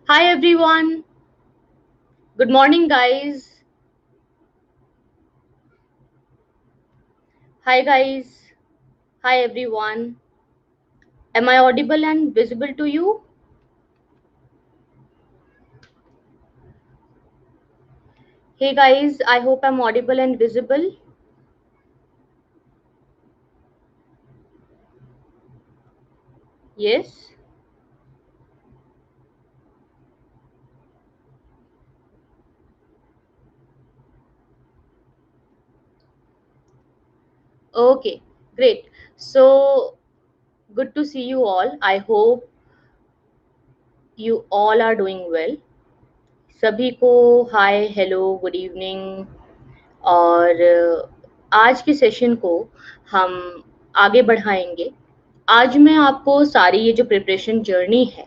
Hi everyone. Good morning, guys. Hi, guys. Hi everyone. Am I audible and visible to you? Hey, guys. I hope I'm audible and visible. Yes. Okay. Great. So good to see you all. I hope you all are doing well. सभी को hi hello good evening और आज के session को हम आगे बढ़ाएंगे। आज मैं आपको सारी ये जो प्रिपरेशन जर्नी है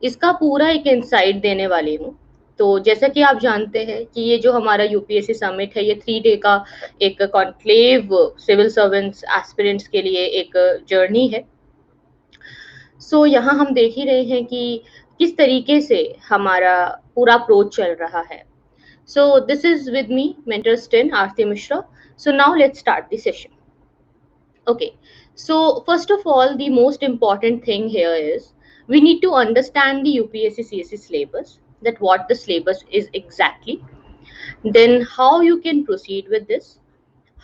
इसका पूरा एक इंसाइट देने वाली हूँ। तो जैसा कि आप जानते हैं कि ये जो हमारा यूपीएससी समिट है ये 3 डे का एक कॉन्क्लेव सिविल सर्वेंट्स एस्पिरेंट्स के लिए एक जर्नी है। सो यहाँ हम देख ही रहे हैं कि किस तरीके से हमारा पूरा अप्रोच चल रहा है। So this is with me mentor स्टिन Aarti Mishra. So now let's start the session. Okay, so first of all, the most important thing here is we need to understand the UPSC CSC syllabus, that what the syllabus is exactly, then how you can proceed with this,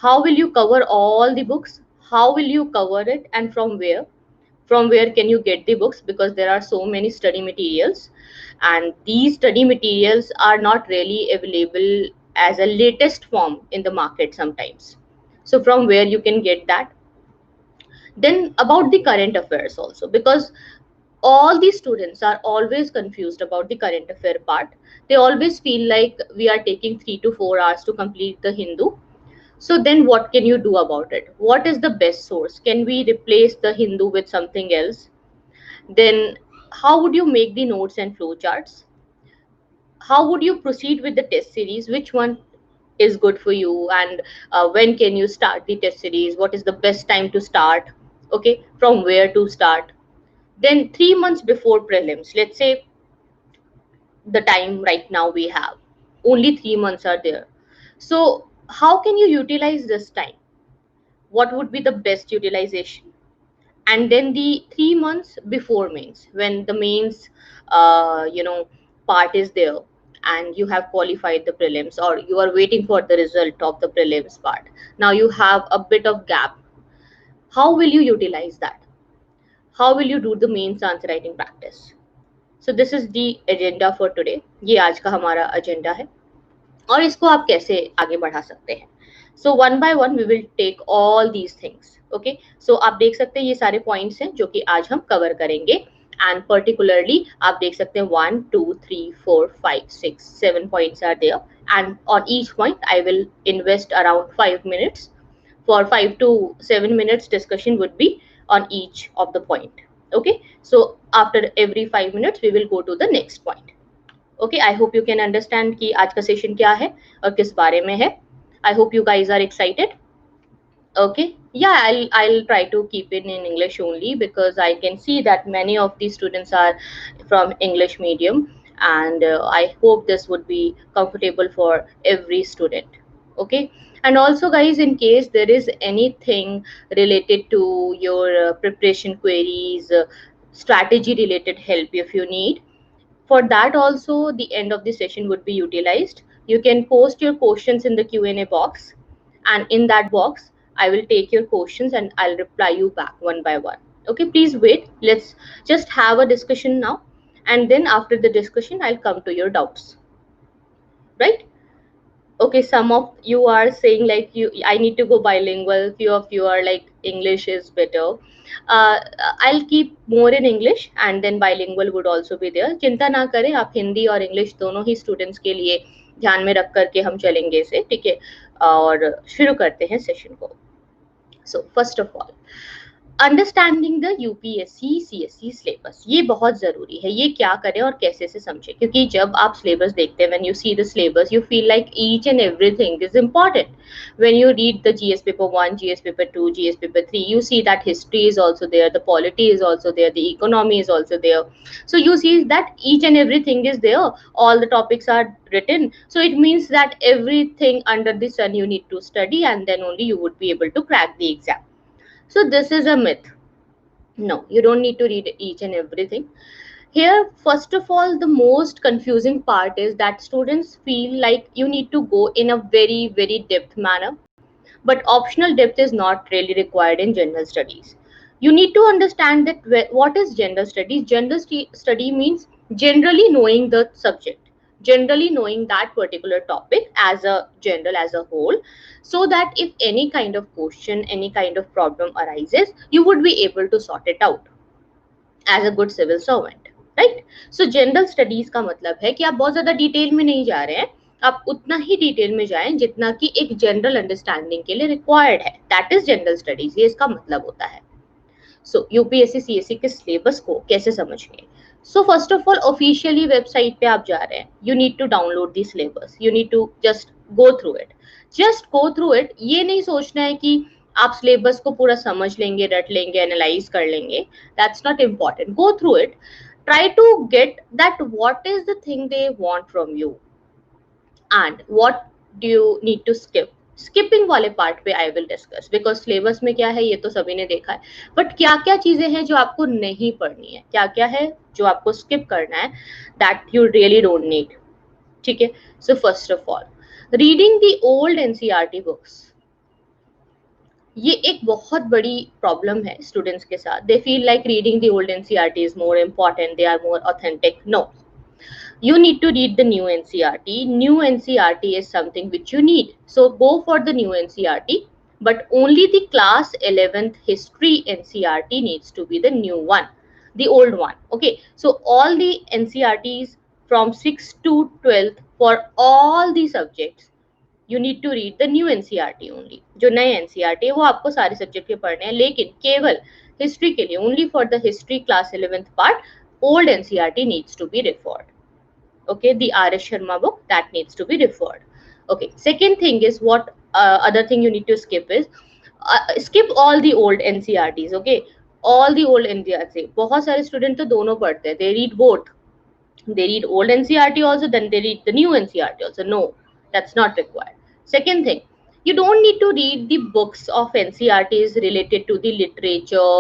how will you cover all the books, how will you cover it, and from where can you get the books, because there are so many study materials and these study materials are not really available as a latest form in the market sometimes. So from where you can get that, then about the current affairs also, because all these students are always confused about the current affair part. They always feel like we are taking 3 to 4 hours to complete the Hindu. So then what can you do about it? What is the best source? Can we replace the Hindu with something else? Then how would you make the notes and flowcharts? How would you proceed with the test series? Which one is good for you? And when can you start the test series? What is the best time to start? Okay, from where to start? Then 3 months before prelims, let's say the time right now we have, only 3 months are there. So how can you utilize this time? What would be the best utilization? And then the 3 months before mains, when the mains part is there and you have qualified the prelims or you are waiting for the result of the prelims part, now you have a bit of gap. How will you utilize that? How will you do the mains answer writing practice? So this is the agenda for today. ये आज का हमारा agenda है और इसको आप कैसे आगे बढ़ा सकते हैं। So one by one we will take all these things. Okay, so आप देख सकते हैं ये सारे पॉइंट्स हैं जो कि आज हम कवर करेंगे। एंड पर्टिकुलरली आप देख सकते हैं 1 2 3 4 5 6 7 points are there and on each point I will invest around 5 minutes. For 5 to 7 minutes discussion would be on each of the point. Okay, so after every 5 minutes we will go to the next point. Okay, I hope you can understand कि आज का session क्या है और किस बारे में है. I hope you guys are excited. Okay, yeah, I'll try to keep it in English only because I can see that many of these students are from English medium, and I hope this would be comfortable for every student. Okay, and also, guys, in case there is anything related to your preparation queries, strategy related help if you need, for that also the end of the session would be utilized. You can post your questions in the Q&A box, and in that box I will take your questions and I'll reply you back one by one. Okay, please wait, let's just have a discussion now, and then after the discussion I'll come to your doubts, right? Okay, some of you are saying like you I need to go bilingual, few of you are like English is better. uh, I'll keep more in English and then bilingual would also be there. चिंता ना करें आप, हिंदी और English दोनों ही students के लिए ध्यान में रख करके हम चलेंगे इसे, ठीक है? और शुरू करते हैं सेशन को। सो first of all, understanding the UPSC CSC syllabus, ये बहुत जरूरी है, ये क्या करें और कैसे से समझे, क्योंकि जब आप सिलेबस देखते हैं, when you see the syllabus, you feel like each and everything is important. When you read the GS paper 1, GS paper 2, GS paper 3, you see that history is also there, the polity is also there, the economy is also there. So you see that each and everything is there, all the topics are written, so it means that everything under the sun you need to study, and then only you would be able to crack the exam. So this is a myth. No, you don't need to read each and everything. Here, first of all, the most confusing part is that students feel like you need to go in a very, very depth manner, but optional depth is not really required in general studies. You need to understand that what is general studies. General study means generally knowing the subject, generally knowing that particular topic as a general, as a whole, so that if any kind of question, any kind of problem arises, you would be able to sort it out as a good civil servant, right? So general studies का मतलब है कि आप बहुत ज्यादा detail में नहीं जा रहे हैं, आप उतना ही डिटेल में जाएं जितना कि एक जनरल अंडरस्टैंडिंग के लिए रिक्वायर्ड है, दैट इज जनरल स्टडीज, ये इसका मतलब होता है. सो यूपीएससी सीएससी के सिलेबस को कैसे समझेंगे? So first of all, officially website पे आप जा रहे हैं, you need to download the syllabus, you need to just go through it, just go through it. ये नहीं सोचना है कि आप सिलेबस को पूरा समझ लेंगे, रट लेंगे, एनालाइज कर लेंगे, that's not important. Go through it, try to get that what is the thing they want from you and what do you need to skip. Skipping वाले पार्ट पे I will discuss, because syllabus में क्या है ये तो सभी ने देखा है, बट क्या क्या चीजें हैं जो आपको नहीं पढ़नी है, क्या क्या है जो आपको स्किप करना है, that you really don't need. ठीक है. So first of all, reading the old NCERT books, ये एक बहुत बड़ी प्रॉब्लम है स्टूडेंट्स के साथ. They feel like reading the old NCERT is more important, they are more authentic. No, you need to read the new NCERT. New NCERT is something which you need. So go for the new NCERT, but only the class 11th history NCERT needs to be the new one, the old one. Okay, so all the NCERTs from 6th to 12th for all the subjects, you need to read the new NCERT only. जो नए NCERT है वो आपको सारे subject के पढ़ने हैं, लेकिन केवल हिस्ट्री के लिए, only for the history class 11th part, old NCERT needs to be referred. Okay, the R.S. Sharma book, that needs to be referred. Okay, second thing is what other thing you need to skip is skip all the old NCERTs. Okay, all the old NCERTs. बहुत सारे student तो दोनों पढ़ते हैं, they read both, they read old NCERT also, then they read the new NCERT also. No, that's not required. Second thing, you don't need to read the books of NCERTs related to the literature,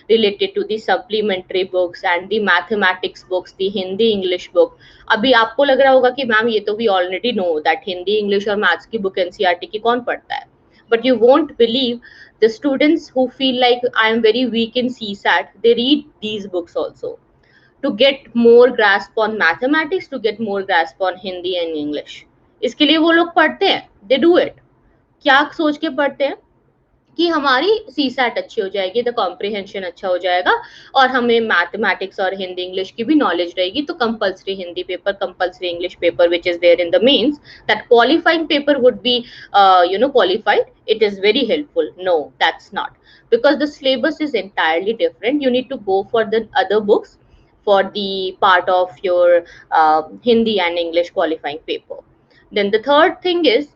related to the supplementary books and the mathematics books, the Hindi English book. अभी आपको लग रहा होगा कि ma'am ये तो we already know that Hindi English और maths की book NCERT की कौन पढ़ता है, but you won't believe the students who feel like I am very weak in CSAT, they read these books also to get more grasp on mathematics, to get more grasp on Hindi and English. इसके लिए वो लोग पढ़ते हैं, they do it. क्या सोच के पढ़ते हैं कि हमारी सीसैट अच्छी हो जाएगी, द कॉम्प्रिहेंशन अच्छा हो जाएगा और हमें मैथमेटिक्स और हिंदी इंग्लिश की भी नॉलेज रहेगी, तो compulsory Hindi paper, compulsory English paper which is there in the mains, that qualifying paper would be qualified, it is very helpful. No, that's not, because the syllabus is entirely different. You need to go for the other books for the part of your Hindi and English qualifying paper. Then the third thing is,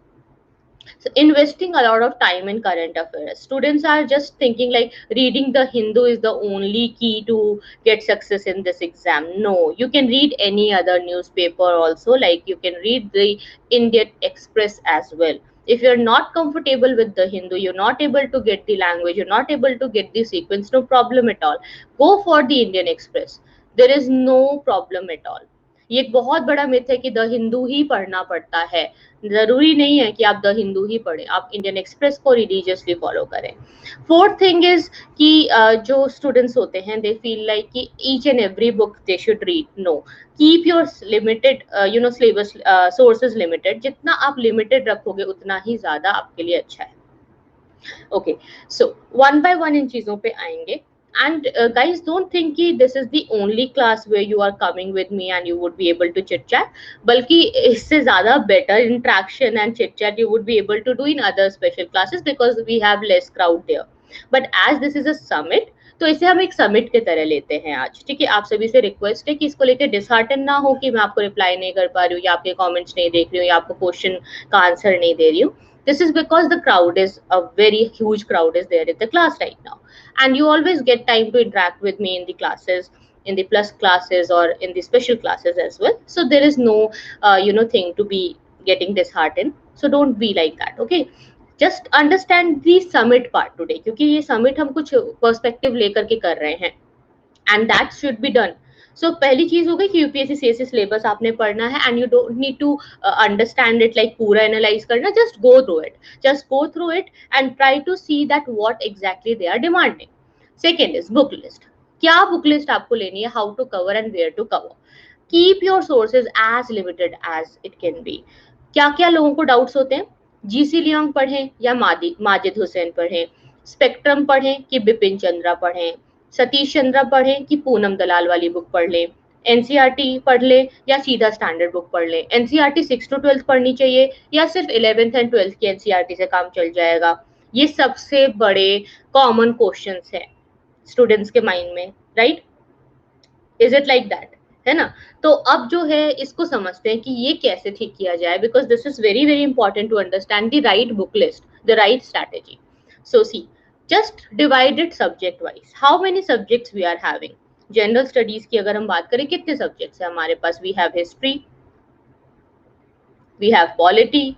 so investing a lot of time in current affairs. Students are just thinking like reading the Hindu is the only key to get success in this exam. No, you can read any other newspaper also, like you can read the Indian Express as well. If you're not comfortable with the Hindu, you're not able to get the language, you're not able to get the sequence, no problem at all. Go for the Indian Express. There is no problem at all. ये एक बहुत बड़ा myth है कि the Hindu ही पढ़ना पड़ता है. जरूरी नहीं है कि आप द हिंदू ही पढ़ें, आप इंडियन एक्सप्रेस को रिलीजियसली फॉलो करें. फोर्थ थिंग इज कि जो स्टूडेंट्स होते हैं दे फील लाइक कि each and every book they should read. No, keep your limited syllabus sources limited. जितना आप लिमिटेड रखोगे उतना ही ज्यादा आपके लिए अच्छा है. Okay, so one by one in चीजों पे आएंगे. And guys, don't think कि this is the only class where you are coming with me and you would be able to chit chat. बल्कि इससे ज़्यादा better interaction and chit chat you would be able to do in other special classes because we have less crowd there. But as this is a summit, तो इसे हम एक summit की तरह लेते हैं आज, ठीक है। आप सभी से रिक्वेस्ट है कि इसको लेकर डिसहार्टन ना हो कि मैं आपको रिप्लाई नहीं कर पा रही हूँ या आपके कमेंट्स नहीं देख रही हूँ या आपको क्वेश्चन का आंसर नहीं दे रही हूँ. This is because the crowd is a very huge crowd is there in the class right now, and you always get time to interact with me in the classes, in the plus classes or in the special classes as well. So there is no thing to be getting disheartened. So don't be like that, okay. Just understand the summit part today, क्योंकि ये summit हम कुछ perspective लेकर के कर रहे हैं and that should be done. So पहली चीज हो गई कि यूपीएससी सीएससी सिलेबस आपने पढ़ना है and you don't need to understand it like पूरा एनालाइज करना. Just go through it and try to see that what exactly they are demanding. Second is book list. क्या बुक लिस्ट आपको लेनी है, how to cover and where to cover. Keep your sources as limited as it can be. क्या क्या लोगों को doubts होते हैं, जीसी लियोंग पढ़ें या माजिद हुसैन पढ़ें, स्पेक्ट्रम पढ़ें कि बिपिन चंद्रा पढ़ें, सतीश चंद्रा पढ़ें कि पूनम दलाल वाली बुक पढ़ लें, एनसीईआरटी पढ़ लें या सीधा स्टैंडर्ड बुक पढ़ लें. एनसीईआरटी 6 to 12 पढ़नी चाहिए या सिर्फ 11th एंड 12th की एनसीईआरटी से काम चल जाएगा. ये सबसे बड़े कॉमन क्वेश्चंस है स्टूडेंट्स के माइंड में, right. Is it like that, है ना. तो अब जो है इसको समझते हैं कि ये कैसे ठीक किया जाए, because this is very very important to understand the right book list, the right strategy. So see, just divided subject wise. How many subjects we are having. General studies की अगर हम बात करें कितने सब्जेक्ट्स है हमारे पास. We have history, we have polity,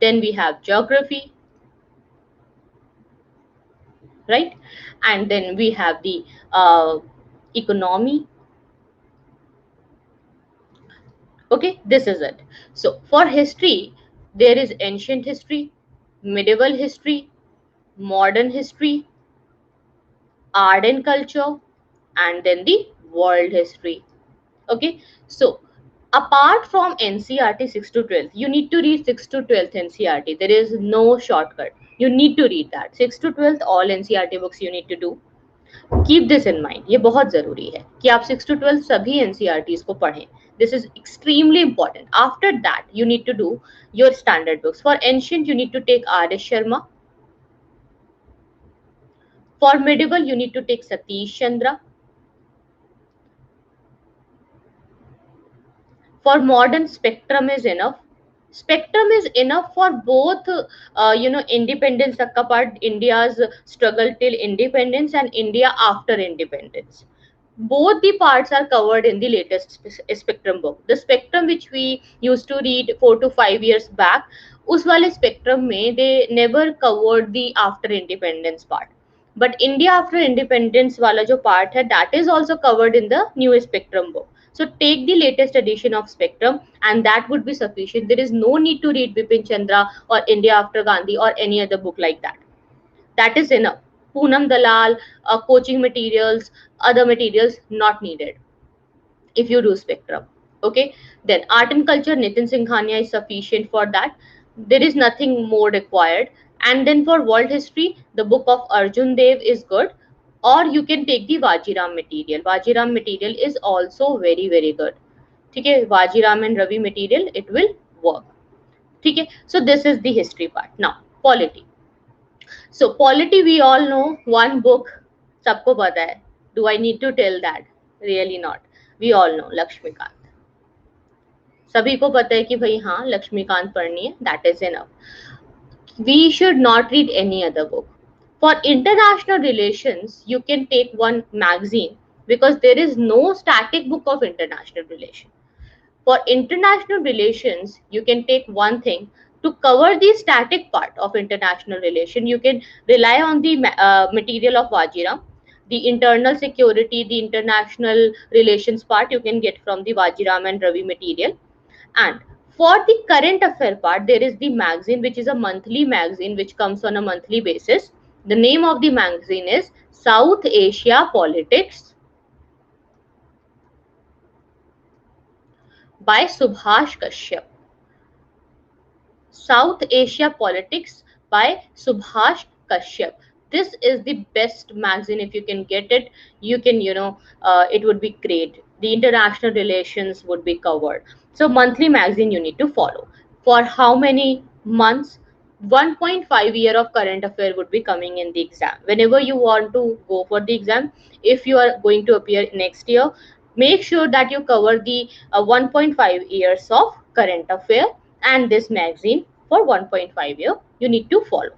then we have geography, right, and then we have the economy. Okay, this is it. So for history there is ancient history, medieval history, modern history, art and culture, and then the world history. Okay, so apart from NCERT 6 to 12, you need to read 6 to 12th NCERT. There is no shortcut. You need to read that 6 to 12th all NCERT books you need to do. Keep this in mind. ये बहुत जरूरी है कि आप 6 to 12 सभी NCERTs को पढ़ें. This is extremely important. After that you need to do your standard books. For ancient you need to take R S Sharma. For medieval you need to take Satish Chandra. For modern, spectrum is enough. Spectrum is enough for both independence takka part, India's struggle till independence and India after independence. Both the parts are covered in the latest spectrum book. The spectrum which we used to read 4 to 5 years back, us wale spectrum mein they never covered the after independence part, but India after independence wala jo part hai, that is also covered in the new spectrum book. So take the latest edition of Spectrum and that would be sufficient. There is no need to read Bipin Chandra or India After Gandhi or any other book like that. That is enough. Poonam Dalal, coaching materials, other materials not needed if you do Spectrum. Okay. Then art and culture, Nitin Singhania is sufficient for that. There is nothing more required. And then for world history, the book of Arjun Dev is good. Or you can take the Vajiram material. Vajiram material is also very very good. ठीक है, Vajiram and Ravi material, it will work. ठीक है. So this is the history part. Now polity. So polity we all know one book. सबको पता है. Do I need to tell that? Really not. We all know Laxmikant. सभी को पता है कि भाई हाँ लक्ष्मीकांत पढ़नी है. That is enough. We should not read any other book. For international relations, you can take one magazine because there is no static book of international relation. For international relations, you can take one thing. To cover the static part of international relation, you can rely on the material of Vajiram. The internal security, the international relations part, you can get from the Vajiram and Ravi material. And for the current affair part, there is the magazine, which is a monthly magazine which comes on a monthly basis. The name of the magazine is South Asia Politics by Subhash Kashyap. South Asia Politics by Subhash Kashyap. This is the best magazine. If you can get it, you can, it would be great. The international relations would be covered. So monthly magazine you need to follow. For how many months? 1.5 year of current affair would be coming in the exam. Whenever you want to go for the exam, if you are going to appear next year, make sure that you cover the 1.5 years of current affair, and this magazine for 1.5 year you need to follow.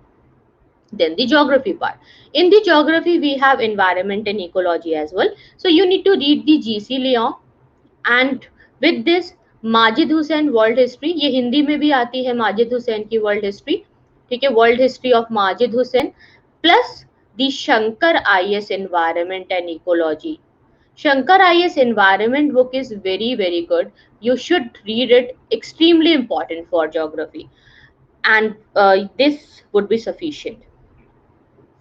Then the geography part. In the geography, we have environment and ecology as well. So you need to read the GC Leon, and with this Majid Hussain world history, ये हिंदी में भी आती है माजिद हुसैन की world history, ठीक है, world history of Majid Hussain, plus the Shankar IS environment and ecology. Shankar IS environment book is very very good. You should read it. Extremely important for geography, and this would be sufficient.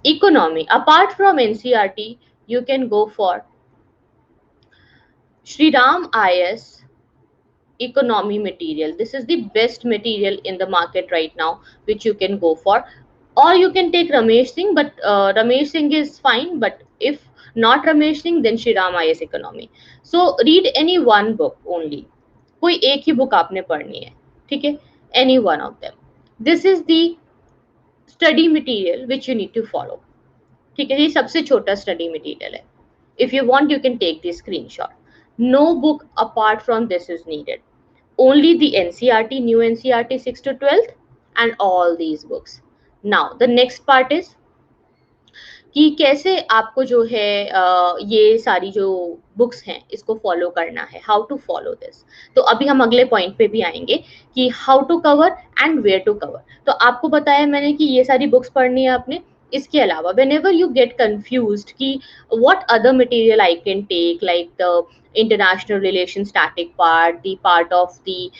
Economy. Apart from NCERT, you can go for Shri Ram IS economy material. This is the best material in the market right now, which you can go for. Or you can take Ramesh Singh, but Ramesh Singh is fine. But if not Ramesh Singh, then Shri Ram IS economy. So read any one book only. कोई एक ही book आपने पढ़नी है, ठीक है, any one of them. This is the study material which you need to follow. ठीक है, ये सबसे छोटा study material है. If you want, you can take this screenshot. No book apart from this is needed. Only the NCERT, new NCERT 6 to 12th, and all these books. Now the next part is कि कैसे आपको जो है ये सारी जो books हैं इसको फॉलो करना है, हाउ टू फॉलो दिस. तो अभी हम अगले पॉइंट पे भी आएंगे कि how to cover and where to cover. तो आपको बताया मैंने कि ये सारी बुक्स पढ़नी है आपने. इसके अलावा whenever you get confused कि what other material I can take, like the international relations static part, the part of the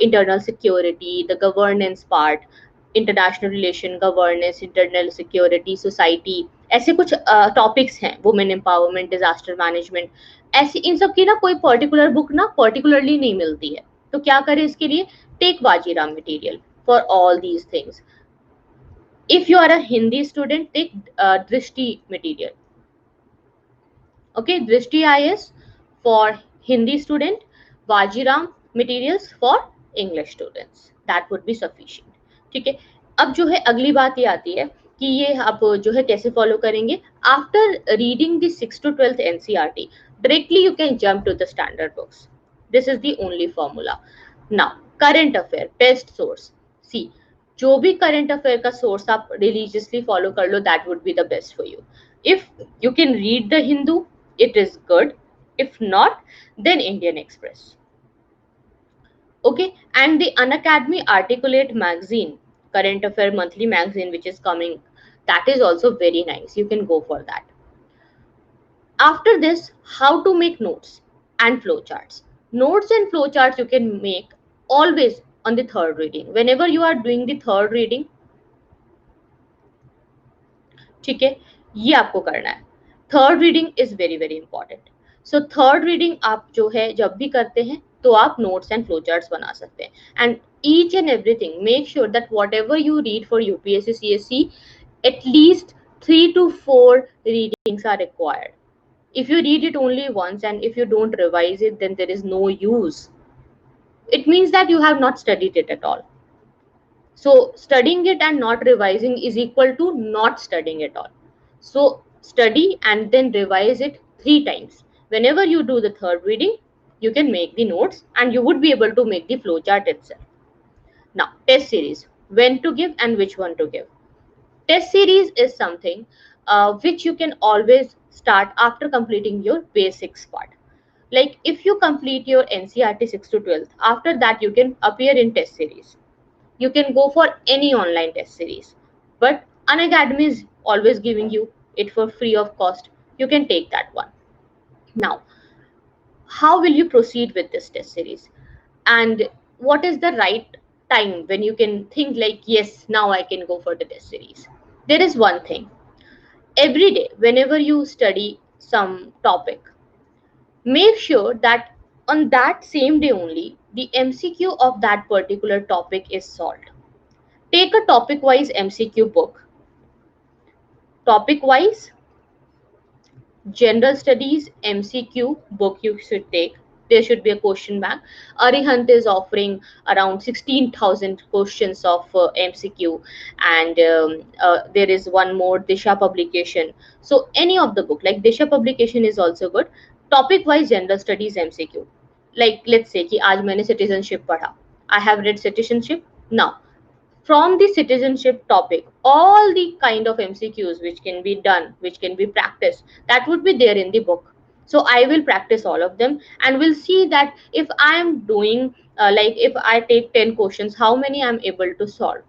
internal security, the governance part, international relation, governance, internal security, society, ऐसे कुछ topics हैं, women empowerment, disaster management, ऐसी इन सब की ना कोई particular book ना particularly नहीं मिलती है. तो क्या करें इसके लिए? Take Vajiram material for all these things. If you are a Hindi student, take Drishti material. Okay, Drishti IS for Hindi student, Vajiram materials for English students. That would be sufficient. ठीक है. अब जो है अगली बात ये आती है कि ये आप जो है कैसे फॉलो करेंगे. After reading the 6 to 12th NCERT, directly you can jump to the standard books. This is the only formula. Now current affair best source. See, जो भी करंट अफेयर का सोर्स आप रिलीजियसली फॉलो कर लो, that would be the best for you. If you can read the Hindu, it is good. If not, then Indian Express. Okay, and the Unacademy Articulate magazine, current affair monthly magazine, which is coming, that is also very nice. You can go for that. After this, how to make notes and flowcharts. Notes and flowcharts you can make always on the third reading. Whenever you are doing the third reading, ठीक है, ये आपको करना है. Third reading is very very important. So third reading आप जो है जब भी करते हैं तो आप नोट्स एंड फ्लोचार्ट्स बना सकते हैं. And each and everything, make sure that what ever you read for UPSC CSC, at least 3 to 4 readings are required. If you read it only once and if you don't revise it, then there is no use. It means that you have not studied it at all. So studying it and not revising is equal to not studying at all. So study and then revise it 3 times. Whenever you do the third reading, you can make the notes and you would be able to make the flowchart itself. Now test series, when to give and which one to give. Test series is something which you can always start after completing your basics part. Like if you complete your NCERT 6 to 12th, after that you can appear in test series. You can go for any online test series, but Unacademy is always giving you it for free of cost. You can take that one. Now how will you proceed with this test series, and what is the right time when you can think like, yes, now I can go for the test series? There is one thing. Every day whenever you study some topic, make sure that on that same day only the MCQ of that particular topic is solved. Take a topic wise MCQ book. Topic wise general studies MCQ book you should take. there should be a question bank. Arihant is offering around 16,000 questions of MCQ, and there is one more, Disha publication. So any of the book, like Disha publication is also good. Topic wise general studies MCQ, like let's say कि आज मैंने citizenship पढ़ा, I have read citizenship. Now from the citizenship topic, all the kind of MCQs which can be done, which can be practiced, that would be there in the book. So I will practice all of them, and we'll see that if I am doing like if I take 10 questions, how many I'm able to solve.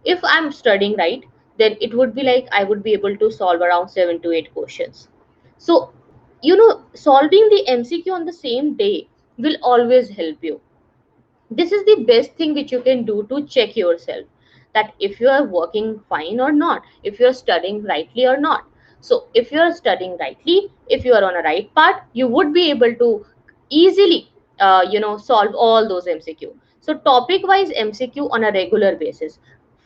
If I'm studying right, then it would be like I would be able to solve around 7 to 8 questions. So solving the MCQ on the same day will always help you. This is the best thing which you can do to check yourself, that if you are working fine or not, if you are studying rightly or not. So if you are studying rightly, if you are on a right path, you would be able to easily solve all those MCQ. So topic wise MCQ on a regular basis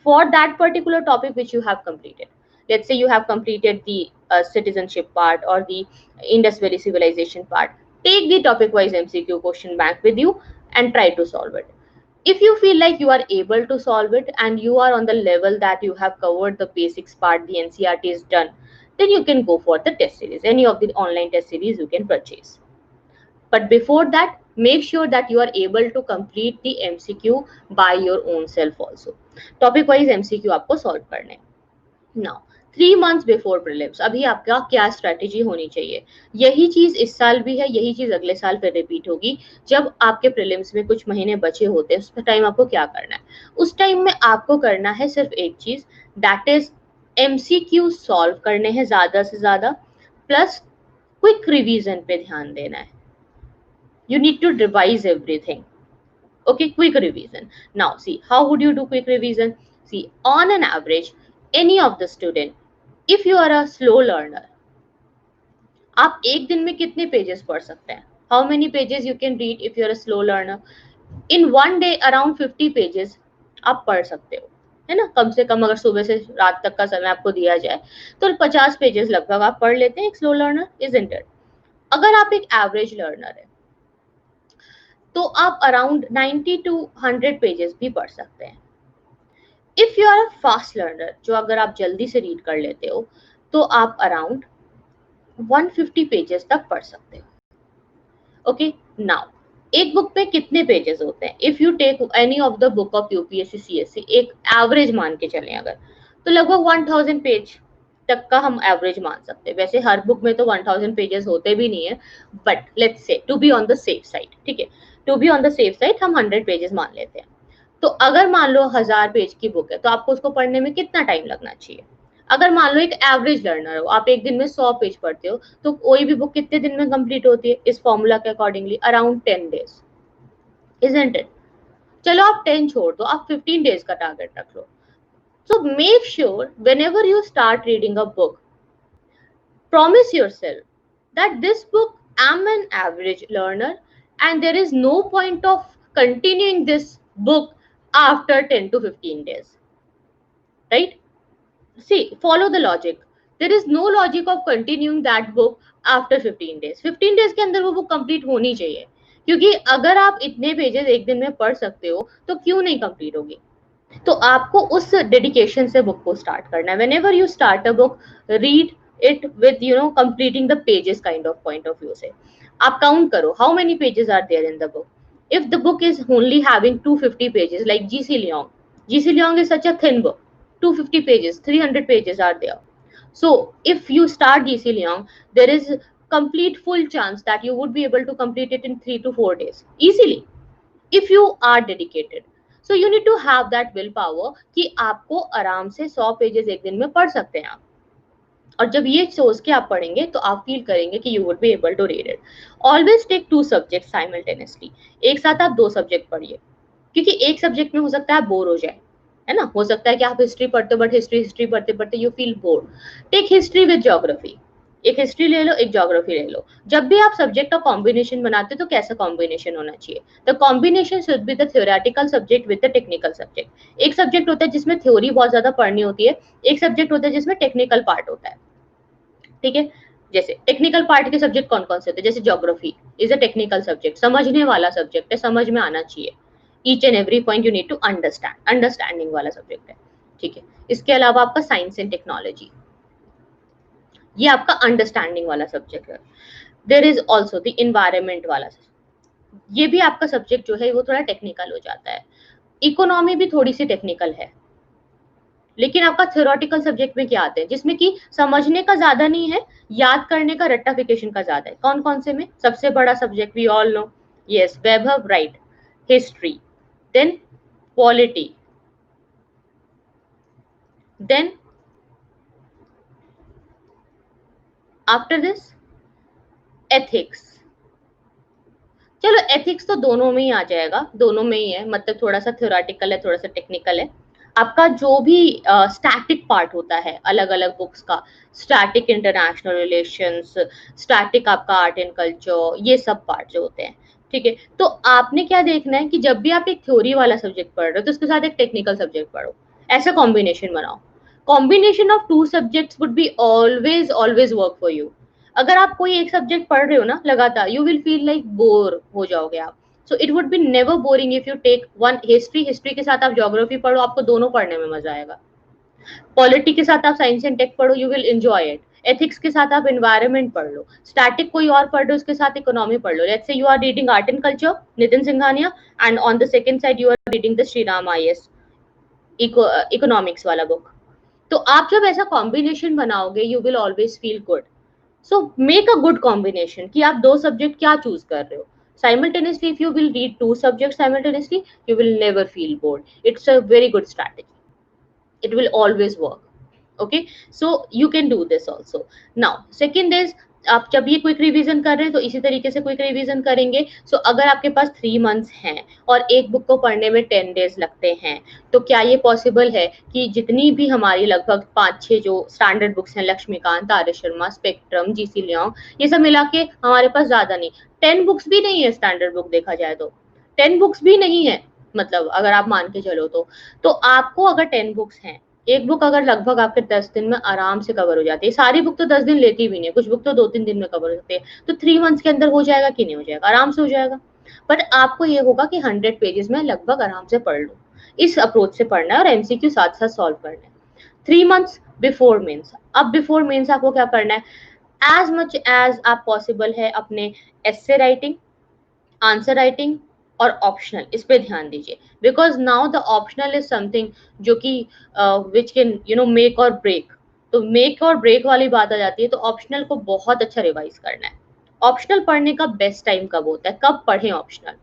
for that particular topic which you have completed. Let's say you have completed the citizenship part or the Indus Valley civilization part, take the topic wise MCQ question bank with you and try to solve it. If you feel like you are able to solve it and you are on the level that you have covered the basics part, the NCERT is done, then you can go for the test series. Any of the online test series you can purchase. But before that, make sure that you are able to complete the MCQ by your own self also. Topic wise MCQ आपको solve करने हैं. Now 3 months before prelims अभी आपका क्या strategy होनी चाहिए. यही चीज इस साल भी है, यही चीज अगले साल फिर रिपीट होगी. जब आपके प्रीलिम्स में कुछ महीने बचे होते हैं, उस टाइम आपको क्या करना है. उस टाइम में आपको करना है सिर्फ एक चीज, दैट इज MCQ सॉल्व करने हैं ज्यादा से ज्यादा, प्लस क्विक रिवीजन पे ध्यान देना है. You need to revise everything. Okay, quick revision. Now see, how would you do quick revision? See, on an average, any of the student, if you are a slow learner, आप एक दिन में कितने pages पढ़ सकते हैं? How many pages you can read if you are a slow learner? In one day around 50 pages आप पढ़ सकते हो, है ना. कम से कम अगर सुबह से रात तक का समय आपको दिया जाए तो 50 पेजेस लगभग आप पढ़ लेते हैं एक स्लो लर्नर, isn't it? अगर आप एक एवरेज लर्नर है तो आप अराउंड 90 to 100 पेजेस भी पढ़ सकते हैं. If you are a fast learner, जो अगर आप जल्दी से रीड कर लेते हो, तो आप अराउंड 150 पेजेस तक पढ़ सकते हो. ओके, नाउ एक बुक पे कितने पेजेस होते हैं? If you take any of the book of UPSC CSC, एक एवरेज मान के चलें अगर, तो लगभग 1000 पेज तक का हम एवरेज मान सकते हैं. वैसे हर बुक में तो 1000 पेजेस होते भी नहीं है, but let's say to be on the safe side, ठीक है, to be on the safe side हम 100 पेजेस मान लेते हैं. तो अगर मान लो 1000 पेज की बुक है तो आपको उसको पढ़ने में कितना टाइम लगना चाहिए? अगर मान लो एक एवरेज लर्नर हो, आप एक दिन में 100 पेज पढ़ते हो, तो कोई भी बुक कितने दिन में कंप्लीट होती है इस फॉर्मूला के accordingly? Around 10 days, isn't it? चलो आप 10 छोड़ दो, आप 15 डेज का टारगेट रख लो. So make sure whenever you start reading a book, promise yourself that this book I'm an average learner and there is no point of continuing this book after 10 to 15 days. Right? See, follow the logic. There is no logic of continuing that book after 15 days. 15 days के अंदर वो book complete होनी चाहिए, क्योंकि अगर आप इतने pages एक दिन में पढ़ सकते हो तो क्यों नहीं कंप्लीट होगी? तो आपको उस डेडिकेशन से बुक को स्टार्ट करना है. Whenever you start a book, read it with completing the pages kind of point of view से. आप काउंट करो how many pages are there in the book. If the book is only having 250 pages like GC Leong is such a thin book, 250 pages, 300 pages are there. So if you start GC Leong, there is complete full chance that you would be able to complete it in 3 to 4 days easily if you are dedicated. So you need to have that willpower कि आपको आराम से 100 pages एक दिन में पढ़ सकते हैं आप. और जब ये सोच के आप पढ़ेंगे तो आप फील करेंगे कि you would be able to read it. Always take 2 subject simultaneously. एक साथ आप 2 सब्जेक्ट पढ़िए, क्योंकि एक सब्जेक्ट में हो सकता है आप बोर हो जाए, है ना. हो सकता है कि आप हिस्ट्री पढ़ते हो बट हिस्ट्री पढ़ते पढ़ते you feel bore. Take history with geography. एक हिस्ट्री ले लो, एक ज्योग्राफी ले लो. जब भी आप सब्जेक्ट का कॉम्बिनेशन बनाते हो तो कैसा कॉम्बिनेशन होना चाहिए? The combination should be the theoretical subject with the technical subject. एक सब्जेक्ट होता है जिसमें थ्योरी बहुत ज्यादा पढ़नी होती है, एक सब्जेक्ट होता है जिसमें टेक्निकल पार्ट होता है, ठीक है. जैसे टेक्निकल पार्ट के सब्जेक्ट कौन कौन से होते हैं, जैसे geography is a technical subject, समझने वाला सब्जेक्ट है, समझ में आना चाहिए, each and every point you need to understand, understanding वाला सब्जेक्ट है, ठीक है। इसके अलावा आपका साइंस एंड टेक्नोलॉजी, ये आपका अंडरस्टैंडिंग वाला सब्जेक्ट है। There is also the environment वाला, ये भी आपका सब्जेक्ट जो है वो थोड़ा टेक्निकल हो जाता है। इकोनॉमी भी थोड़ी सी टेक्निकल है, लेकिन आपका थ्योरेटिकल सब्जेक्ट में क्या आते हैं, जिसमें कि समझने का ज्यादा नहीं है, याद करने का, रट्टाफिकेशन का ज्यादा है। कौन कौन से में? सबसे बड़ा subject we all know, yes, Vaibhav, right, history, then polity, then after this ethics. चलो एथिक्स तो दोनों में ही आ जाएगा, दोनों में ही है, मतलब थोड़ा सा थ्योरेटिकल है, थोड़ा सा टेक्निकल है। आपका जो भी स्टैटिक पार्ट होता है अलग अलग बुक्स का, स्टैटिक इंटरनेशनल रिलेशंस, स्टैटिक आपका आर्ट एंड कल्चर, ये सब पार्ट जो होते हैं, ठीक है। तो आपने क्या देखना है कि जब भी आप एक थ्योरी वाला सब्जेक्ट पढ़ रहे हो तो उसके साथ एक टेक्निकल सब्जेक्ट पढ़ो, ऐसा कॉम्बिनेशन बनाओ। Combination of two subjects would be always always work for you. अगर आप कोई एक सब्जेक्ट पढ़ रहे हो ना लगातार, you will feel like bore हो जाओगे आप। So it would be never boring if you take one history, history के साथ आप ज्योग्राफी पढ़ो, आपको दोनों पढ़ने में मजा आएगा। पॉलिटी के साथ आप साइंस एंड टेक पढ़ो, you will enjoy it. Ethics के साथ आप एनवायरनमेंट पढ़ लो, स्टैटिक कोई और पढ़ लो, उसके साथ इकोनॉमी पढ़ लो। Let's say you are reading art and culture, Nitin Singhania, and on the second side you are reading the Shri Ram IAS economics वाला बुक। तो आप जब ऐसा कॉम्बिनेशन बनाओगे you will always feel good. So make a good combination कि आप दो subject क्या चूज कर रहे हो। Simultaneously, if you will read two subjects simultaneously, you will never feel bored. It's a very good strategy. It will always work. Okay, so you can do this also. Now second is, आप जब ये quick revision कर रहे हैं तो इसी तरीके से क्विक रिवीजन करेंगे। सो अगर आपके पास 3 मंथ्स हैं और एक बुक को पढ़ने में 10 days लगते हैं, तो क्या ये पॉसिबल है कि जितनी भी हमारी लगभग 5-6 जो स्टैंडर्ड बुक्स हैं, लक्ष्मीकांत, आर्य शर्मा, स्पेक्ट्रम, जीसी लियोंग, ये सब मिला के हमारे पास ज्यादा नहीं, 10 बुक्स भी नहीं है स्टैंडर्ड बुक देखा जाए तो, 10 बुक्स भी नहीं है, मतलब अगर आप मान के चलो तो आपको अगर 10 बुक्स हैं, एक बुक अगर लगभग आपके 10 दिन में आराम से कवर हो जाती है, सारी बुक तो 10 दिन लेती भी नहीं है, कुछ बुक तो 2-3 दिन में कवर हो जाती है, तो 3 मंथ्स के अंदर हो जाएगा कि नहीं हो जाएगा? आराम से हो जाएगा। बट आपको ये होगा कि 100 पेजेस में लगभग आराम से पढ़ लो, इस अप्रोच से पढ़ना है और MCQ साथ साथ सॉल्व करना है। 3 मंथ्स बिफोर मेंस, अब बिफोर मेंस आपको क्या करना है, एज मच एज आप पॉसिबल है अपने एस्से राइटिंग, आंसर राइटिंग और ऑप्शनल, इस पे ध्यान दीजिए। Because now the optional is something जो कि विच कैन मेक और ब्रेक। तो मेक और ब्रेक वाली बात आ जाती है, तो ऑप्शनल को बहुत अच्छा रिवाइज करना है। ऑप्शनल पढ़ने का बेस्ट टाइम कब होता है, कब पढ़ें ऑप्शनल?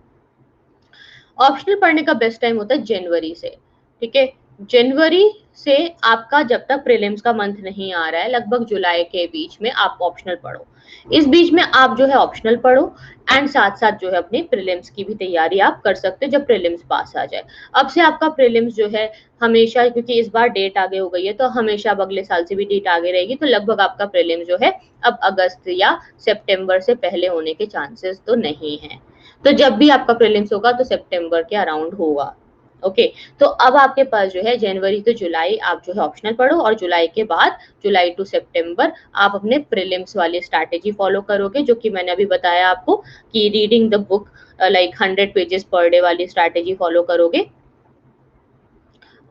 ऑप्शनल पढ़ने का बेस्ट टाइम होता है जनवरी से, ठीक है। जनवरी से आपका जब तक प्रीलिम्स का मंथ नहीं आ रहा है, लगभग जुलाई के बीच में आप ऑप्शनल पढ़ो। इस बीच में आप जो है ऑप्शनल पढ़ो एंड साथ साथ जो है अपने प्रीलिम्स की भी तैयारी आप कर सकते हो जब प्रीलिम्स पास आ जाए। अब से आपका प्रीलिम्स जो है हमेशा, क्योंकि इस बार डेट आगे हो गई है तो हमेशा अब अगले साल से भी डेट आगे रहेगी, तो लगभग आपका प्रीलिम्स जो है अब अगस्त या सितंबर से पहले होने के चांसेस तो नहीं है। तो जब भी आपका प्रीलिम्स होगा तो सितंबर के अराउंड होगा। ओके, तो अब आपके पास जो है जनवरी टू जुलाई आप जो है ऑप्शनल पढ़ो, और जुलाई के बाद जुलाई टू सितंबर आप अपने प्रीलिम्स वाली स्ट्रैटेजी फॉलो करोगे, जो कि मैंने अभी बताया आपको कि reading the book like 100 pages per day वाली स्ट्रैटेजी फॉलो करोगे,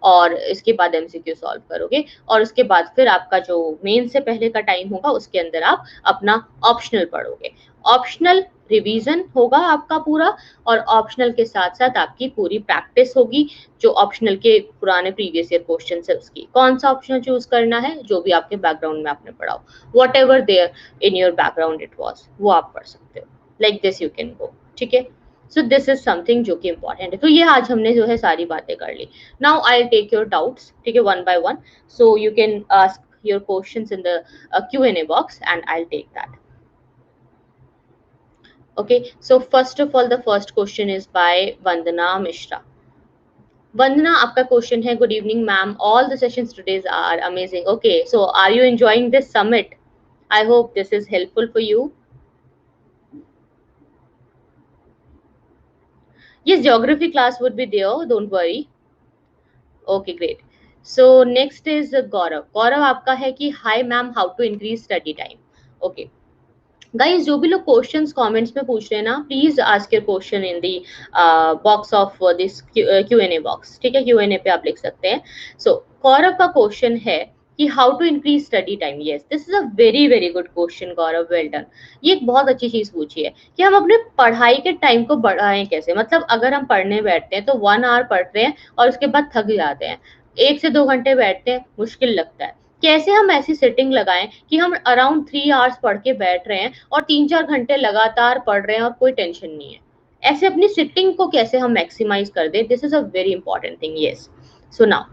और इसके बाद MCQ सॉल्व करोगे, और उसके बाद फिर आपका जो मेन से पहले का टाइम होगा उसके अंदर आप अपना ऑप्शनल पढ़ोगे। ऑप्शनल रिवीजन होगा आपका पूरा, और ऑप्शनल के साथ साथ आपकी पूरी प्रैक्टिस होगी। जो ऑप्शनल के पुराने प्रीवियस ईयर क्वेश्चन है उसकी, कौन सा ऑप्शनल चूज करना है जो भी आपके बैकग्राउंड में आपने पढ़ा हो, whatever there in your background it was, वो आप पढ़ सकते हो। Like this you can go, ठीक है। सो दिस इज समथिंग जो कि इम्पोर्टेंट है। तो ये आज हमने जो है सारी बातें कर ली। Now I take your doubts, ठीक है, one by one, so you can ask your questions in the Q&A box and I'll take that. Okay, so first of all the first question is by Vandana Mishra. Vandana, आपका question है, good evening ma'am, all the sessions today are amazing. Okay, so are you enjoying this summit? I hope this is helpful for you. Yes, geography class would be there, don't worry. Okay, great. So next is Gaurav. Gaurav आपका है कि hi ma'am, how to increase study time. Okay guys, जो भी लोग questions comments में पूछ रहे हैं ना, please ask your question in the box of this Q&A box, ठीक है, Q&A पे आप लिख सकते हैं. सो गौरव का क्वेश्चन है कि how to increase study time. Yes, this is a very very good question Gaurav, well done. ये एक बहुत अच्छी चीज पूछी है कि हम अपने पढ़ाई के टाइम को बढ़ाएं कैसे. मतलब अगर हम पढ़ने बैठते हैं तो 1 आवर पढ़ते हैं और उसके बाद थक जाते हैं, 1 से 2 घंटे बैठते हैं, मुश्किल लगता है. कैसे हम ऐसी सेटिंग लगाएं कि हम अराउंड 3 आवर्स पढ़ के बैठ रहे हैं और 3-4 घंटे लगातार पढ़ रहे हैं और कोई टेंशन नहीं है. ऐसे अपनी सिटिंग को कैसे हम मैक्सिमाइज कर दें, this is a very important thing. Yes, so now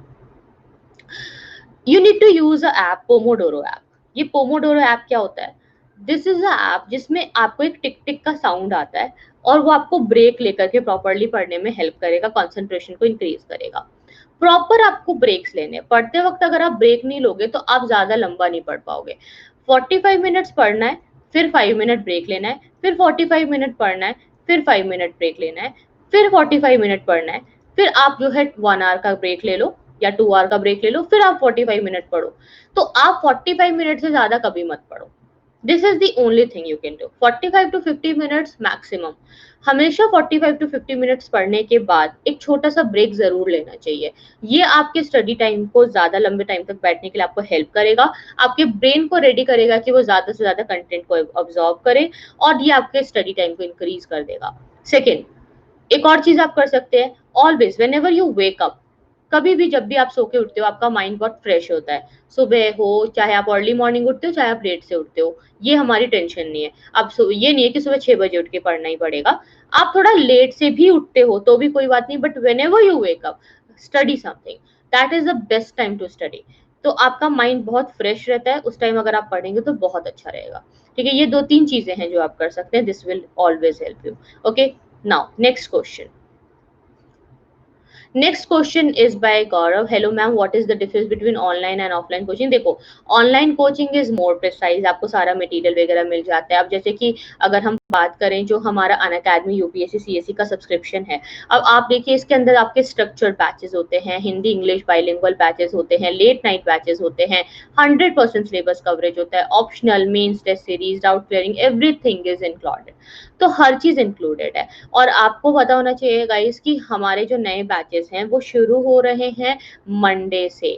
you need to use a app, pomodoro app. ये पोमोडोरो ऐप क्या होता है? दिस इज अ ऐप जिसमें आपको एक टिक टिक का साउंड आता है और वो आपको ब्रेक लेकर के प्रॉपरली पढ़ने में हेल्प करेगा, कंसंट्रेशन को इंक्रीज करेगा. प्रॉपर आपको ब्रेक्स लेने, पढ़ते वक्त अगर आप ब्रेक नहीं लोगे तो आप ज्यादा लंबा नहीं पढ़ पाओगे. 45 मिनट्स पढ़ना है, फिर 5 मिनट ब्रेक लेना है, फिर 45 मिनट पढ़ना है, फिर 5 मिनट ब्रेक लेना है, फिर 45 मिनट पढ़ना है, फिर आप जो है 1 आवर का ब्रेक ले लो या 2 आवर का ब्रेक ले लो, फिर आप 45 मिनट पढ़ो. तो आप 45 मिनट से ज्यादा कभी मत पढ़ो. This is the only thing you can do. 45 to 50 minutes maximum. हमेशा 45 to 50 मिनट्स पढ़ने के बाद एक छोटा सा ब्रेक जरूर लेना चाहिए. ये आपके स्टडी टाइम को ज्यादा लंबे टाइम तक बैठने के लिए आपको हेल्प करेगा, आपके ब्रेन को रेडी करेगा कि वो ज्यादा से ज्यादा कंटेंट को ऑब्जॉर्व करे, और ये आपके स्टडी टाइम को इंक्रीज कर देगा. सेकेंड, एक और चीज आप कर सकते हैं, always when ever you wake up, कभी भी जब भी आप सो के उठते हो आपका माइंड बहुत फ्रेश होता है. सुबह हो, चाहे आप अर्ली मॉर्निंग उठते हो चाहे आप लेट से उठते हो, ये हमारी टेंशन नहीं है. अब ये नहीं है कि सुबह 6 बजे उठ के पढ़ना ही पड़ेगा. आप थोड़ा लेट से भी उठते हो तो भी कोई बात नहीं, but whenever you wake up, study something. That is the best time to study. तो आपका माइंड बहुत फ्रेश रहता है उस टाइम, अगर आप पढ़ेंगे तो बहुत अच्छा रहेगा. ठीक है, ये 2-3 चीजें हैं जो आप कर सकते हैं. This will always help you. Okay, now next question. Next question is by Gaurav. Hello ma'am, what is the difference between online and offline coaching. देखो, online coaching is more precise, आपको सारा मटेरियल वगैरह मिल जाता है. अब जैसे कि अगर हम बात करें जो हमारा अनअकैडमी यूपीएससी सीएससी का सब्सक्रिप्शन है, अब आप देखिए इसके अंदर आपके स्ट्रक्चर्ड बैचेस होते हैं, हिंदी इंग्लिश बाइलिंगुअल बैचेस होते हैं, लेट नाइट बैचेस होते हैं, 100% सिलेबस कवरेज होता है, optional, mains test series, doubt clearing, everything is included. तो हर चीज इंक्लूडेड है. और आपको पता होना चाहिए गाइस कि हमारे जो नए बैचेस हैं वो शुरू हो रहे हैं मंडे से.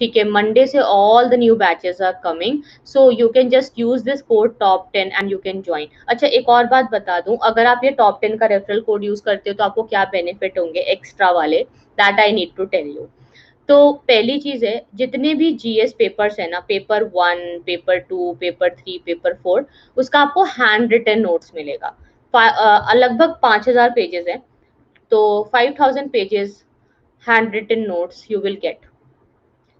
ठीक है, मंडे से all the new batches are coming, so you can just use this code top10 and you can join. अच्छा, एक और बात बता दूं, अगर आप ये top10 का रेफरल कोड यूज करते हो तो आपको क्या बेनिफिट होंगे एक्स्ट्रा वाले, that I need to tell you. तो पहली चीज है, जितने भी जीएस पेपर्स है ना, पेपर 1, पेपर 2, पेपर 3, पेपर 4, उसका आपको हैंड रिटन नोट्स मिलेगा. लगभग 5,000 पेजेस है, तो 5,000 pages hand written notes you will get.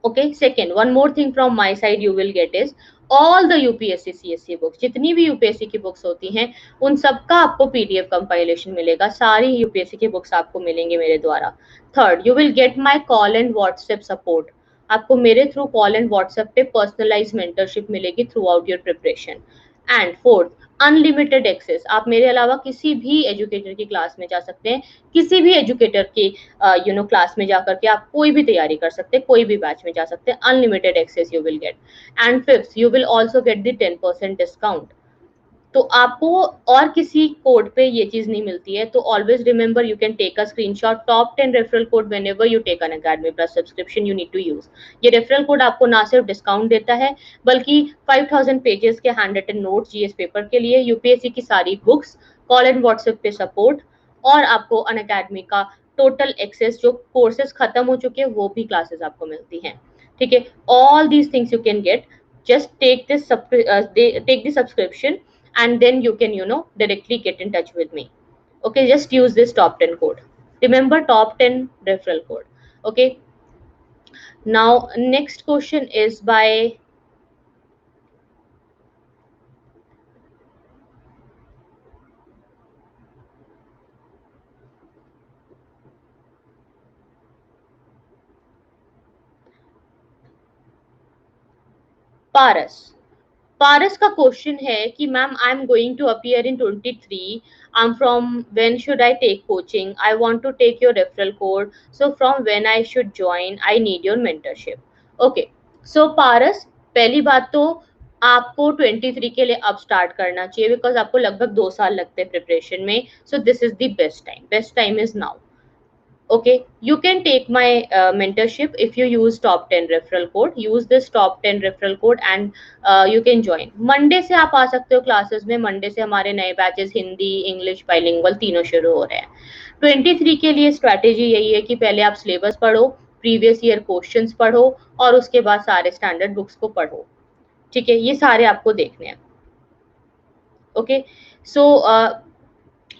Okay, second, one more thing from my side you will get is all the UPSC CSC books, जितनी भी UPSC की books होती हैं उन सबका आपको पीडीएफ कंपाइलेशन मिलेगा. सारी यूपीएससी की बुक्स आपको मिलेंगे मेरे द्वारा. Third, you will get my call and WhatsApp support. आपको मेरे थ्रू कॉल एंड व्हाट्सएप पे पर्सनलाइज मेंटरशिप मिलेगी throughout your preparation. And fourth, unlimited access. आप मेरे अलावा किसी भी एजुकेटर की क्लास में जा सकते हैं, किसी भी एजुकेटर की क्लास में जाकर के आप कोई भी तैयारी कर सकते हैं, कोई भी बैच में जा सकते हैं. Unlimited access you will get. And fifth, you will also get the 10% discount. तो आपको और किसी कोड पे ये चीज नहीं मिलती है. तो always remember, you can take a screenshot, top10 referral code whenever you take an academy plus subscription you need to use. ये रेफरल कोड आपको ना सिर्फ डिस्काउंट देता है बल्कि 5,000 पेजेस के hand written notes GS paper के लिए, यूपीएससी की सारी बुक्स, कॉल एंड व्हाट्सएप पे सपोर्ट, और आपको अनअकैडमी का टोटल एक्सेस, जो कोर्सेज खत्म हो चुके हैं वो भी क्लासेस आपको मिलती हैं. ठीक है, all these things you can get. just take the subscription and then you can directly get in touch with me. Okay, just use this top 10 code. Remember, top 10 referral code. Okay, now next question is by Paras. Paras का question है कि ma'am, I am going to appear in 23. I am from when should I take coaching, I want to take your referral code, so from when I should join, I need your mentorship. Okay, so Paras, पहली बात तो आपको 23 के लिए अब start करना चाहिए, because आपको लगभग 2 साल लगते हैं प्रिपरेशन में. सो this is the best time is now. Okay, you can take my mentorship if you use top 10 referral code. Use this top 10 referral code and you can join. Monday से आप आ सकते हो क्लासेस में. Monday से हमारे नए batches Hindi English bilingual तीनों शुरू हो रहे हैं. 23 के लिए स्ट्रैटेजी यही है कि पहले आप सिलेबस पढ़ो, प्रीवियस ईयर क्वेश्चंस पढ़ो और उसके बाद सारे स्टैंडर्ड बुक्स को पढ़ो. ठीक है, ये सारे आपको देखने हैं. Okay, so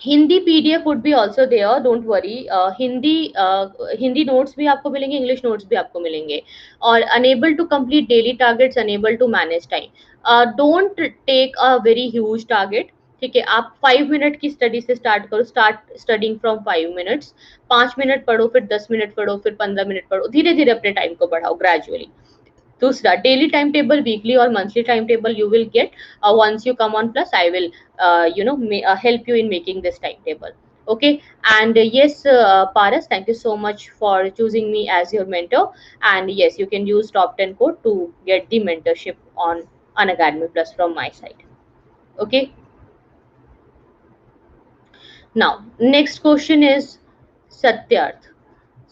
Hindi PDF would be also there, don't worry. Hindi notes भी आपको मिलेंगे, इंग्लिश नोट्स भी आपको मिलेंगे. और unable to complete daily targets, unable to manage time. Don't take a very huge target. ठीक है, आप 5 मिनट की स्टडी से स्टार्ट करो. Start studying from 5 minutes. 5 minute पढ़ो, फिर 10 मिनट पढ़ो, फिर 15 मिनट पढ़ो. धीरे धीरे अपने टाइम को बढ़ाओ ग्रेजुअली. दूसरा, डेली टाइम टेबल, वीकली और monthly time table you will get once you come on plus. I will help you in making this timetable. Okay, and yes, Paras, thank you so much for choosing me as your mentor. And yes, you can use top 10 code to get the mentorship on Unacademy Plus from my side. Okay, now next question is Satyarth.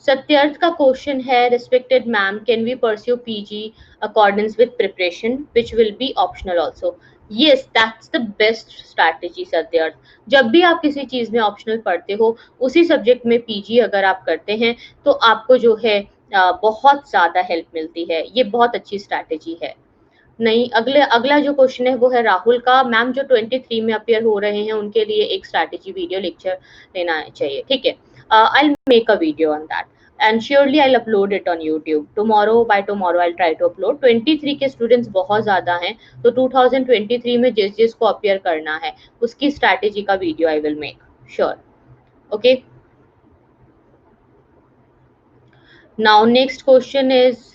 Satyarth का question है, respected ma'am, can we pursue PG accordance with preparation which will be optional also. Yes, that's the best strategy Satyarth. जब भी आप किसी चीज में optional पढ़ते हो, उसी सब्जेक्ट में पीजी अगर आप करते हैं तो आपको जो है बहुत ज्यादा हेल्प मिलती है. ये बहुत अच्छी स्ट्रैटेजी है. नहीं, अगला जो क्वेश्चन है वो है राहुल का. मैम, जो 23 में अपियर हो रहे हैं उनके लिए एक स्ट्रैटेजी वीडियो लेक्चर लेना चाहिए. ठीक है, I'll make a video on that and surely I'll upload it on YouTube tomorrow. By tomorrow I'll try to upload. 23 के स्टूडेंट्स बहुत ज्यादा हैं, तो 2023 में जिस जिसको अपियर करना है उसकी स्ट्रैटेजी का video I will make sure. Okay, now next question is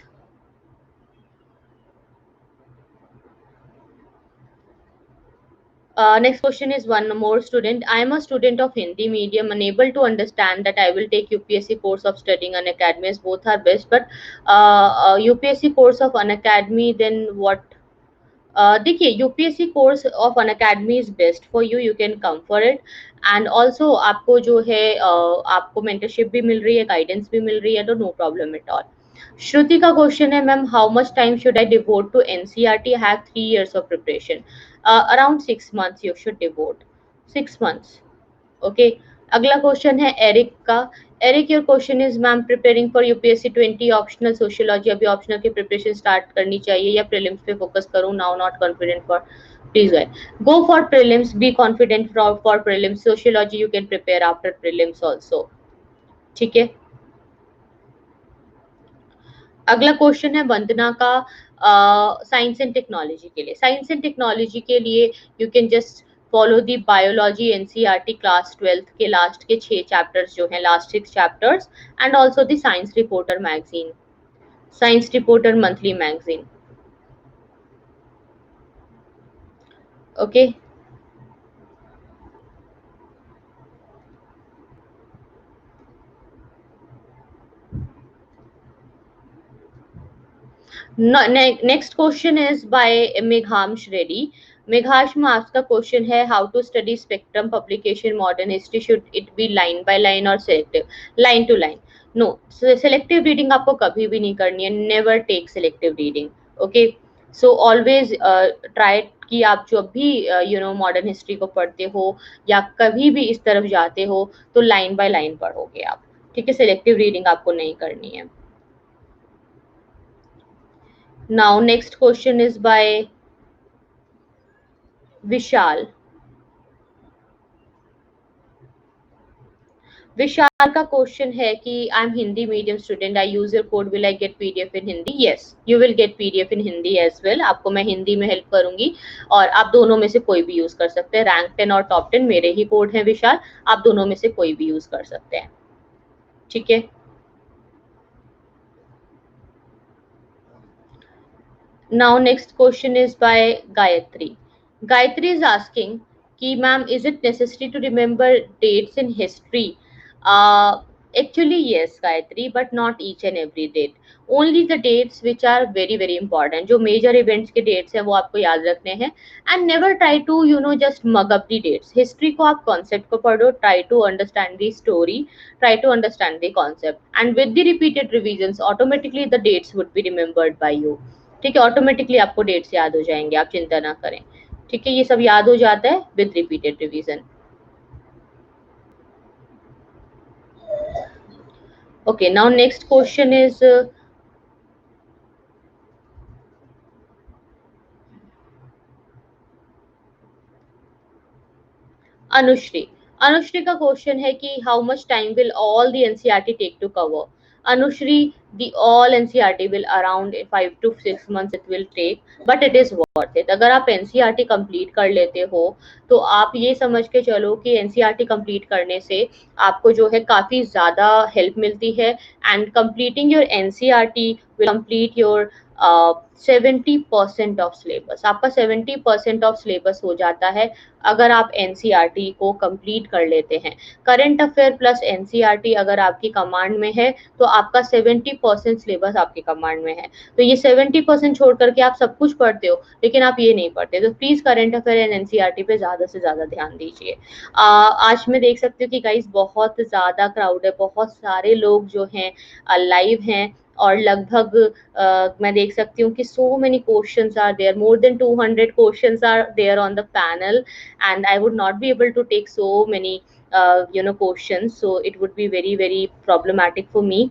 next question is one more student. I am a student of Hindi medium, unable to understand that I will take UPSC course of studying Unacademy. Both are best, but UPSC course of Unacademy, then what? देखिए, UPSC course of Unacademy is best for you. You can come for it. And also आपको जो है आपको mentorship भी मिल रही है, guidance भी मिल रही है, तो no problem at all. Shruti का क्वेश्चन है, ma'am, how much time should I devote to NCERT? Have 3 years of preparation. Around 6 months you should devote. 6 months. Okay, अगला क्वेश्चन है एरिक का. Eric, your question is, ma'am, preparing for UPSC 20 optional sociology. अभी optional की preparation start करनी चाहिए या prelims पे focus करूं? Now not confident for. Please go for prelims. Be confident for prelims. Sociology you can prepare after prelims also. ठीक है, अगला क्वेश्चन है वंदना का. साइंस एंड टेक्नोलॉजी के लिए, साइंस एंड टेक्नोलॉजी के लिए you can just follow the biology NCERT class 12th के लास्ट के 6 चैप्टर्स जो हैं, last 6 chapters, and also the science reporter magazine, science reporter monthly magazine. Okay, next question is by Meghamsh Reddy. Meghamsh asks का question है, how to study spectrum publication modern history, should it be line by line or selective? Line to line. No, selective reading आपको कभी भी नहीं करनी है. Never take selective reading. Okay, so always try कि आप जब भी मॉडर्न हिस्ट्री को पढ़ते हो या कभी भी इस तरफ जाते हो तो लाइन बाय लाइन पढ़ोगे आप. ठीक है, सेलेक्टिव रीडिंग आपको नहीं करनी है. Now next question is by विशाल. विशाल का क्वेश्चन है कि I am Hindi medium student, I use your code, will I get PDF in Hindi? Yes, you will get PDF in Hindi as well. आपको मैं हिंदी में हेल्प करूंगी और आप दोनों में से कोई भी यूज कर सकते हैं. रैंक 10 और टॉप 10 मेरे ही कोड हैं विशाल, आप दोनों में से कोई भी यूज कर सकते हैं. ठीक है, now next question is by Gayatri. Gayatri is asking कि ma'am, is it necessary to remember dates in history? Actually, yes, Gayatri, but not each and every date. Only the dates which are very very important. जो major events के dates हैं वो आपको याद रखने हैं. And never try to just mug up the dates. History को आप concept को पढ़ो. Try to understand the story. Try to understand the concept. And with the repeated revisions, automatically the dates would be remembered by you. ठीक है, automatically आपको dates याद हो जाएंगे, आप चिंता ना करें. ठीक है, ये सब याद हो जाता है with repeated revision. Okay, now next question is Anushree. Anushree का क्वेश्चन है कि how much time will all the NCERT take to cover. Anushree, the all NCERT will around 5 to 6 months it will take, but it is worth it. अगर आप NCERT complete कर लेते हो तो आप ये समझ के चलो कि NCERT कंप्लीट करने से आपको जो है काफी ज्यादा हेल्प मिलती है. And completing your NCERT will complete your 70% of syllabus. आपका 70% ऑफ सिलेबस हो जाता है अगर आप एनसीईआरटी को कंप्लीट कर लेते हैं. करंट अफेयर प्लस एनसीईआरटी अगर आपकी कमांड में है तो आपका 70% सिलेबस आपके कमांड में है. तो ये 70% छोड़ करके आप सब कुछ पढ़ते हो लेकिन आप ये नहीं पढ़ते, तो please current affair and NCERT पे ज्यादा से ज्यादा ध्यान दीजिए. आज मैं देख सकती हूँ कि गाइस बहुत ज्यादा क्राउड है, बहुत सारे लोग जो हैं लाइव हैं और लगभग मैं देख सकती हूँ कि so many questions are there, more than 200 questions are there on the panel, and I would not be able to take so many questions, so it would be very very problematic for me.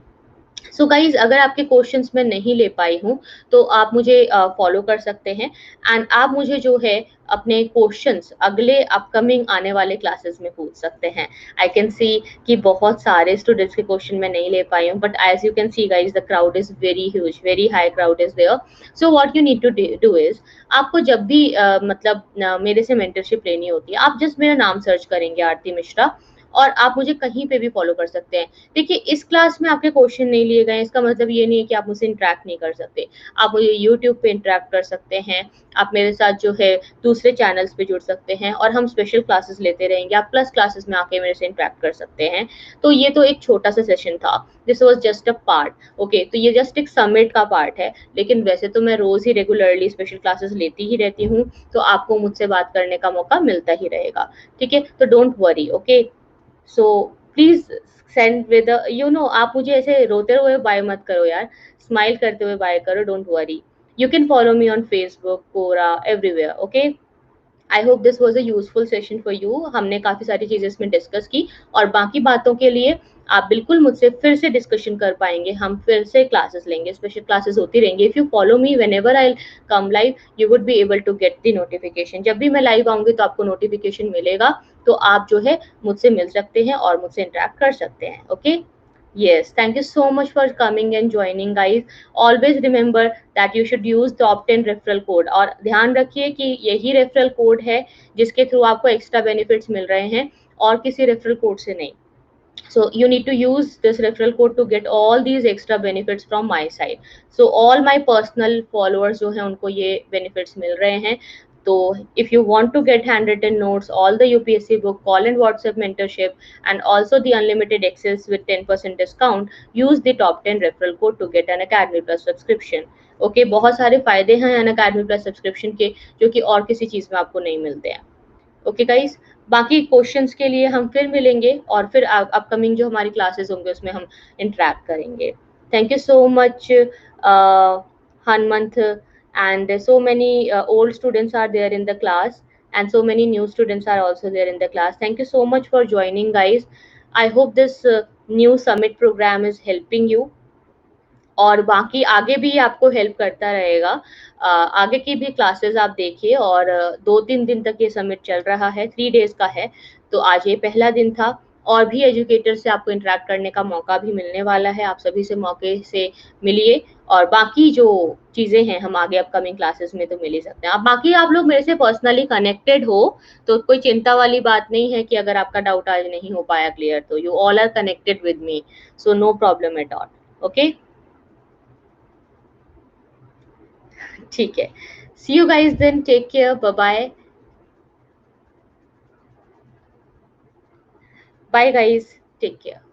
So guys, अगर आपके questions मैं नहीं ले पाई हूँ तो आप मुझे फॉलो कर सकते हैं. एंड आप मुझे जो है अपने क्वेश्चंस अगले अपकमिंग आने वाले क्लासेस में पूछ सकते हैं. आई कैन सी कि बहुत सारे स्टूडेंट्स के क्वेश्चन मैं नहीं ले पाई हूँ, but as you can see guys the crowd is very huge, very high crowd is there. So what you need to do is, आपको जब भी मतलब मेरे से मेंटरशिप लेनी होती है, आप जस्ट मेरा नाम सर्च करेंगे आरती मिश्रा, और आप मुझे कहीं पे भी फॉलो कर सकते हैं. देखिए, इस क्लास में आपके क्वेश्चन नहीं लिए गए, इसका मतलब ये नहीं है कि आप मुझसे इंटरेक्ट नहीं कर सकते. आप मुझे यूट्यूब पे इंटरेक्ट कर सकते हैं, आप मेरे साथ जो है दूसरे चैनल्स पे जुड़ सकते हैं, और हम स्पेशल क्लासेस लेते रहेंगे. आप प्लस क्लासेस में आके मेरे से इंटरेक्ट कर सकते हैं. तो ये तो एक छोटा सा सेशन था, this was just a part. Okay, तो ये जस्ट एक समिट का पार्ट है, लेकिन वैसे तो मैं रोज ही रेगुलरली स्पेशल क्लासेस लेती ही रहती हूँ, तो आपको मुझसे बात करने का मौका मिलता ही रहेगा. ठीक है, तो don't worry. Okay, so please send with आप मुझे ऐसे रोते हुए बाय मत करो यार, स्माइल करते हुए बाय करो. Don't worry, you can follow me on Facebook, Quora, everywhere. Okay, I hope this was a useful session for you. हमने काफी सारी चीजें इसमें डिस्कस की, और बाकी बातों के लिए आप बिल्कुल मुझसे फिर से डिस्कशन कर पाएंगे. हम फिर से क्लासेस लेंगे, स्पेशल क्लासेस होती रहेंगी. If you follow me whenever I come live, you would be able to get the notification. जब भी मैं लाइव आऊंगी तो आपको नोटिफिकेशन मिलेगा, तो आप जो है मुझसे मिल सकते हैं और मुझसे इंटरेक्ट कर सकते हैं. Okay, yes, thank you so much for coming and joining guys. Always remember that you should use top 10 referral code, और ध्यान रखिए कि यही रेफरल कोड है जिसके थ्रू आपको एक्स्ट्रा बेनिफिट्स मिल रहे हैं, और किसी रेफरल कोड से नहीं. So you need to use this referral code to get all these extra benefits from my side. So all my personal followers जो हैं उनको ये benefits मिल रहे हैं. तो if you want to get handwritten notes, all the UPSC book, call and WhatsApp mentorship, and also the unlimited access with 10% discount, use the top 10 referral code to get an Academy Plus subscription. Okay, बहुत सारे फायदे हैं अन academy plus subscription के, जो कि और किसी चीज में आपको नहीं मिलते हैं. ओके गाइस, बाकी क्वेश्चंस के लिए हम फिर मिलेंगे, और फिर अपकमिंग जो हमारी क्लासेस होंगे उसमें हम इंटरेक्ट करेंगे. Thank you so much Hanumant, and so many old students are there in the class, and so many new students are also there in the class. Thank you so much for joining guys. I hope this new summit program is helping you, और बाकी आगे भी आपको help करता रहेगा. आगे की भी क्लासेस आप देखिए, और 2-3 दिन तक ये समिट चल रहा है, 3 days का है. तो आज ये पहला दिन था, और भी एजुकेटर से आपको इंटरेक्ट करने का मौका भी मिलने वाला है. आप सभी से मौके से मिलिए, और बाकी जो चीजें हैं हम आगे अपकमिंग क्लासेस में तो मिल ही सकते हैं. आप बाकी आप लोग मेरे से पर्सनली कनेक्टेड हो, तो कोई चिंता वाली बात नहीं है कि अगर आपका डाउट आज नहीं हो पाया क्लियर, तो you all are connected with me, so no problem at all. Okay, ठीक है. See you guys then, take care, bye bye. Bye guys, take care.